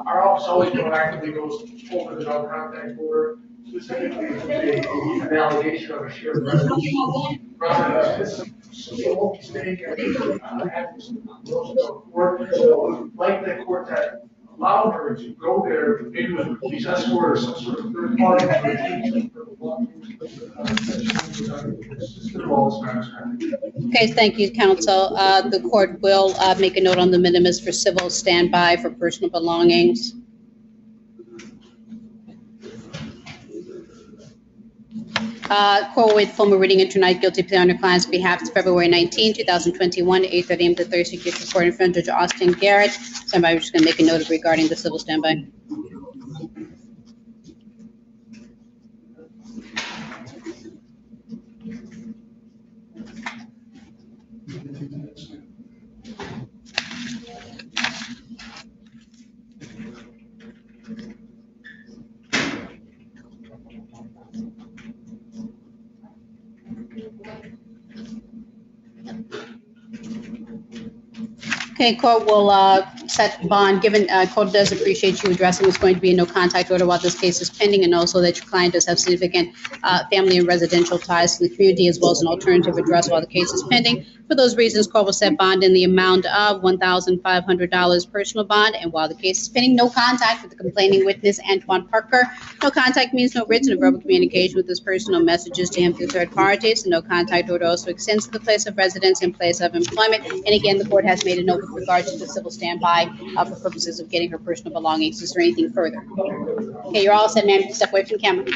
Our office always proactively goes over the no contact order, specifically an allegation of a shared residence. So like the court that allowed her to go there, maybe with a police escort or some sort of third party. Okay, thank you, counsel. The court will make a note on the minimus for civil standby for personal belongings. Court will wait formal reading and tonight guilty plea on your client's behalf to February 19, 2021, 8:30 a.m. to 36th District Court in front of Judge Austin Garrett. Somebody just going to make a note of regarding the civil standby. Okay, court will set bond, given court does appreciate you addressing there's going to be a no contact order while this case is pending, and also that your client does have significant family and residential ties to the community, as well as an alternative address while the case is pending. For those reasons, court will set bond in the amount of $1,500 personal bond, and while the case is pending, no contact with the complaining witness, Antoine Parker. No contact means no written or verbal communication with this person, no messages to him through third parties. The no contact order also extends to the place of residence and place of employment. And again, the court has made a note with regard to the civil standby for purposes of getting her personal belongings. Is there anything further? Okay, you're all set, ma'am. Step away from the camera.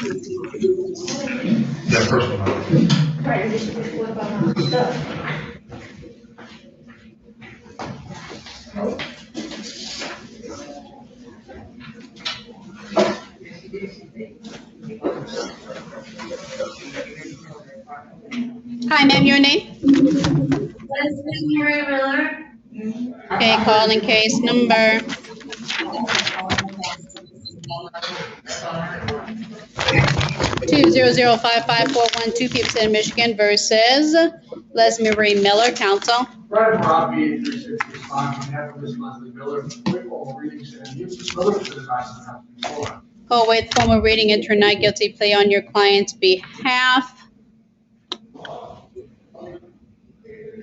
That personal. Hi, ma'am. Your name? Mary Miller. Okay, calling case number 2005541, People State of Michigan versus Leslie Marie Miller, counsel. Brad Robbie, 360 on behalf of Ms. Leslie Miller, quick formal readings and use Miller to the advice of the Court with formal reading and tonight guilty plea on your client's behalf.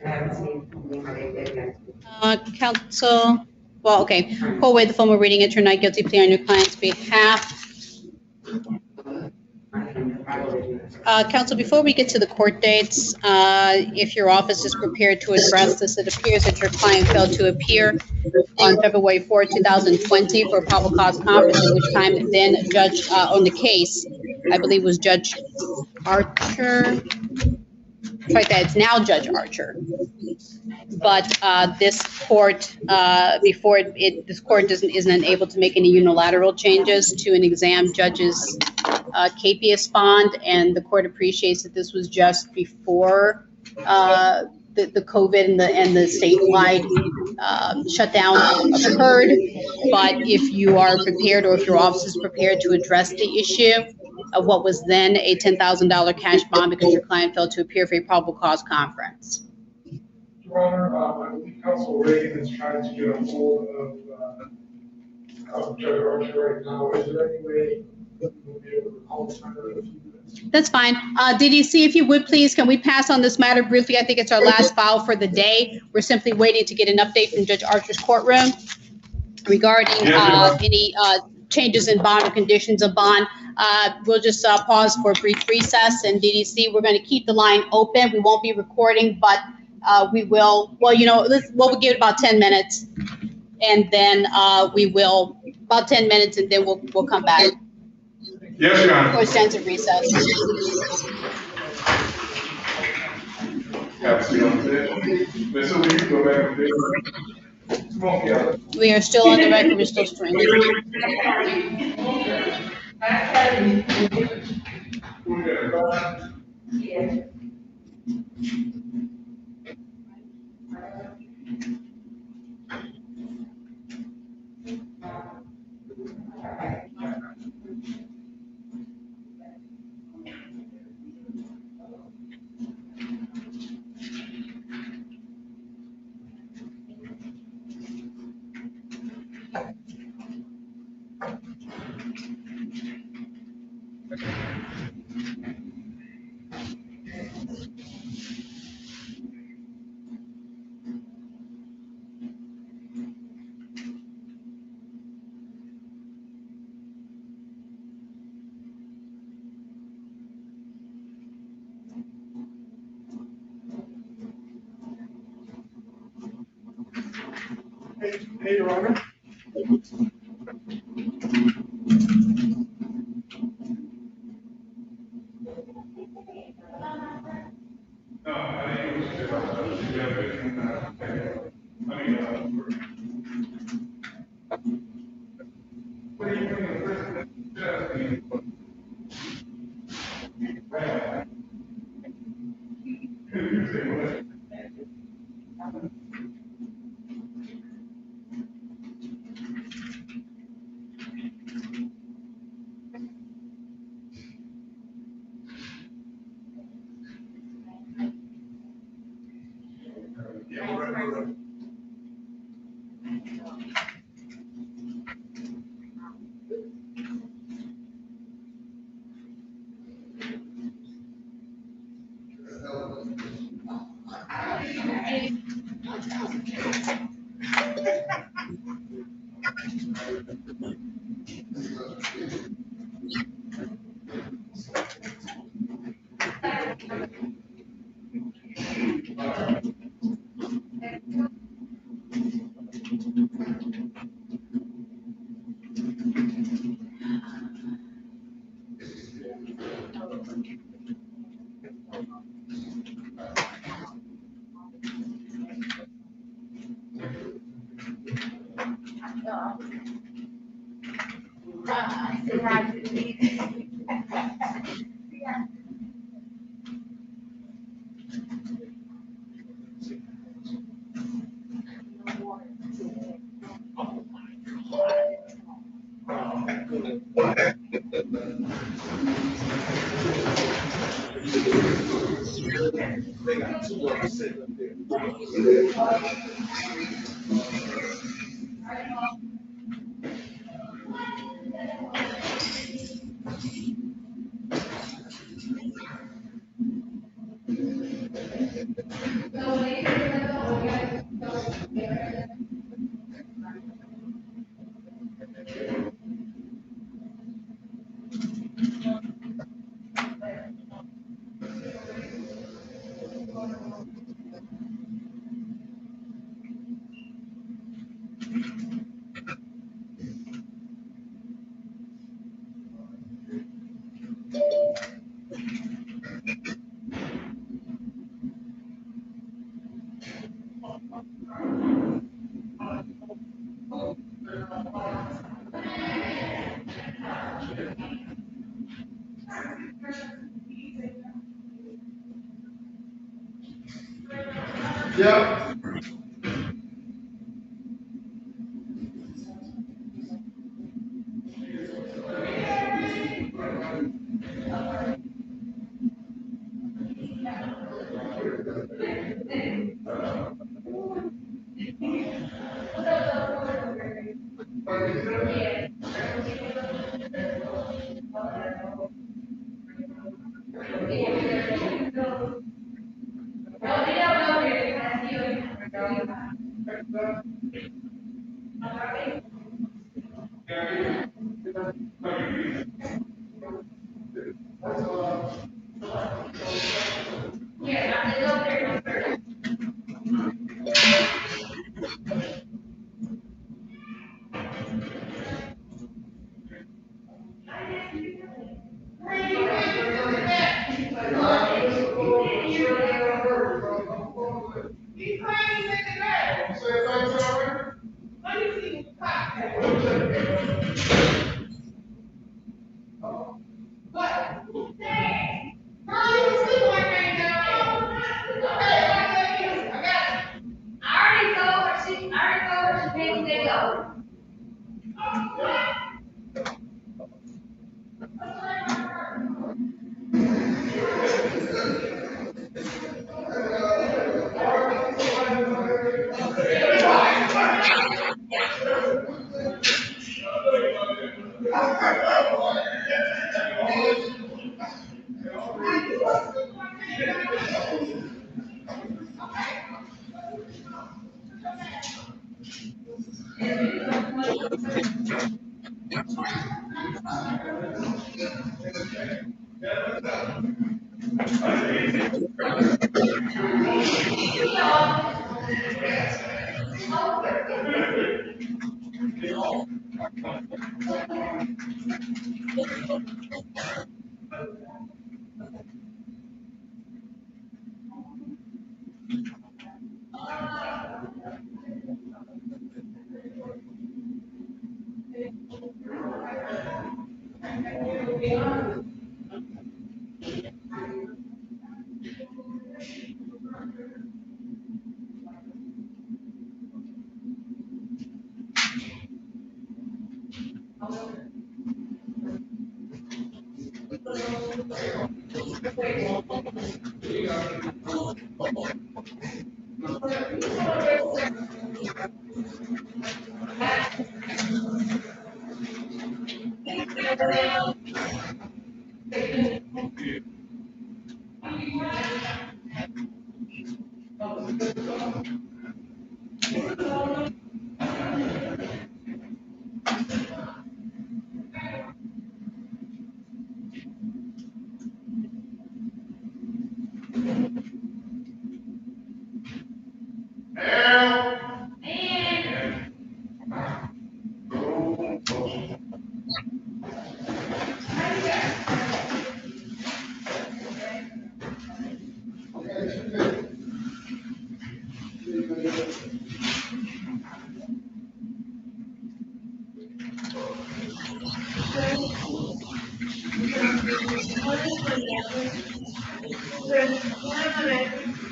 haven't seen how they did that. Counsel, well, okay. Court waive the formal reading, enter not guilty plea on your client's behalf. Counsel, before we get to the court dates, if your office is prepared to address this, it appears that your client failed to appear on February 4, 2020 for a probable cause conference, at which time then judge on the case, I believe was Judge Archer. Right, that it's now Judge Archer. But this court, this court isn't able to make any unilateral changes to an exam judge's capias bond, and the court appreciates that this was just before the COVID and the statewide shutdown occurred. But if you are prepared, or if your office is prepared to address the issue of what was then a $10,000 cash bond because your client failed to appear for a probable cause conference. Your Honor, I believe Counsel Reagan is trying to get a hold of Judge Archer right now. Is there any way we'll be able to call this matter in a few minutes? That's fine. DDC, if you would please, can we pass on this matter briefly? I think it's our last file for the day. We're simply waiting to get an update from Judge Archer's courtroom regarding any changes in bond or conditions of bond. We'll just pause for a brief recess, and DDC, we're going to keep the line open. We won't be recording, but we will, we'll give it about 10 minutes, and then we will, about 10 minutes, and then we'll come back. Yes, Your Honor. For extensive recess. We are still on the record, we're still streaming. Hey, Your Honor. Yeah.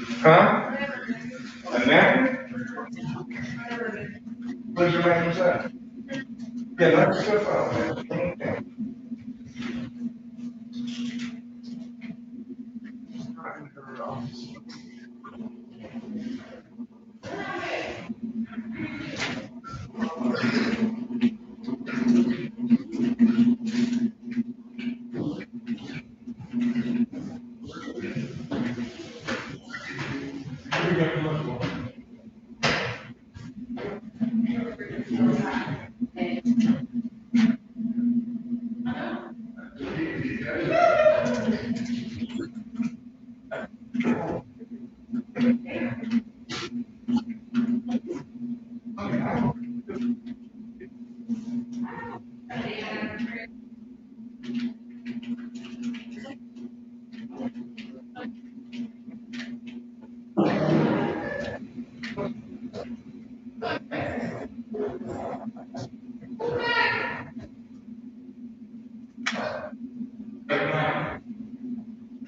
Huh? A napkin? Where's your napkin at? Yeah, knock yourself out, man.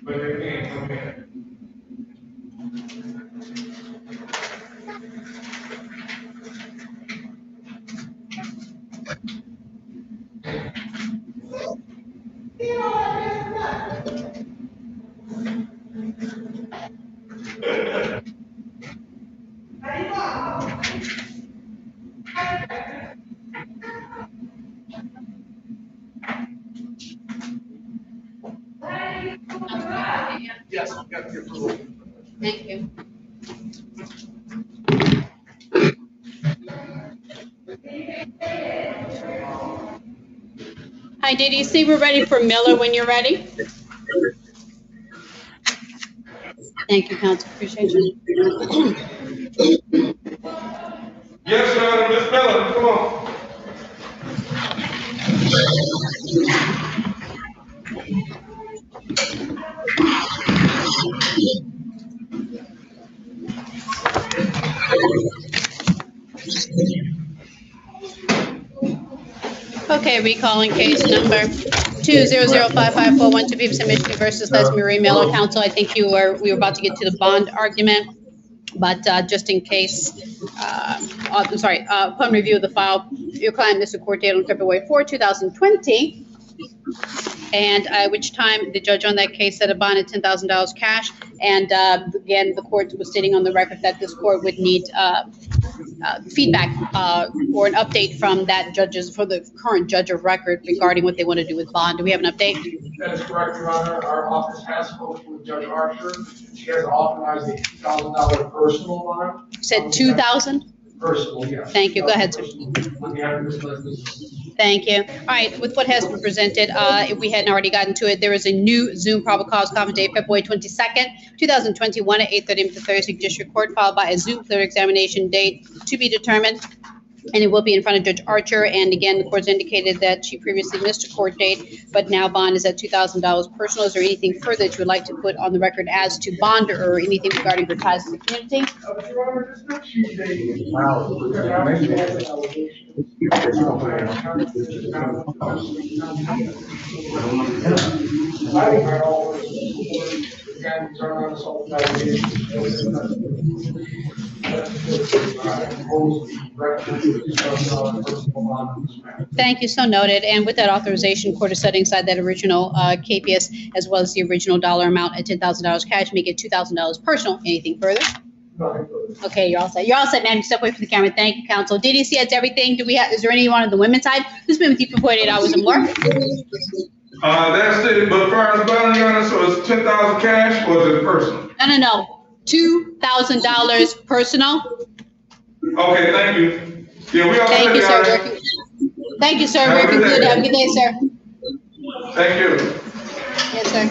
But they can't come in. Yes, we got the approval. Thank you. Hi, DDC, we're ready for Miller when you're ready. Thank you, Council, appreciate you. Yes, Your Honor, Ms. Miller, come on. Okay, recalling case number 2005541 to be submission versus Leslie Marie Miller. Council, I think we were about to get to the bond argument, but just in case, I'm sorry, upon review of the file, your client missed a court date on February 4, 2020, and at which time the judge on that case set a bond at $10,000 cash. And again, the court was stating on the record that this court would need feedback or an update from for the current judge of record regarding what they want to do with bond. Do we have an update? That is correct, Your Honor. Our office has spoken with Judge Archer. She has authorized a $2,000 personal bond. You said 2,000? Personal, yes. Thank you. Go ahead, sir. On behalf of Ms. Leslie. Thank you. All right, with what has been presented, if we hadn't already gotten to it, there is a new Zoom probable cause conference date, February 22nd, 2021 at 8:30 a.m. to Thursday District Court, followed by a Zoom clear examination date to be determined. And it will be in front of Judge Archer. And again, the court's indicated that she previously missed a court date, but now bond is at $2,000 personal. Is there anything further that you would like to put on the record as to bond or anything regarding her ties to the community? Your Honor, just that she's Thank you, so noted. And with that authorization, court is setting aside that original KPS as well as the original dollar amount at $10,000 cash, make it $2,000 personal. Anything further? Okay, you're all set. You're all set, ma'am. Step away from the camera. Thank you, counsel. DDC, that's everything. Is there anyone on the women's side who's been with you for 48 hours or more? That's it, but far as bond, Your Honor, so it's 10,000 cash or is it personal? No. $2,000 personal. Okay, thank you. Yeah, we all Thank set, you, Your sir. Honor. Thank you, sir. Have a Very good good. day. Have a good day, sir. Thank you. Yes, sir.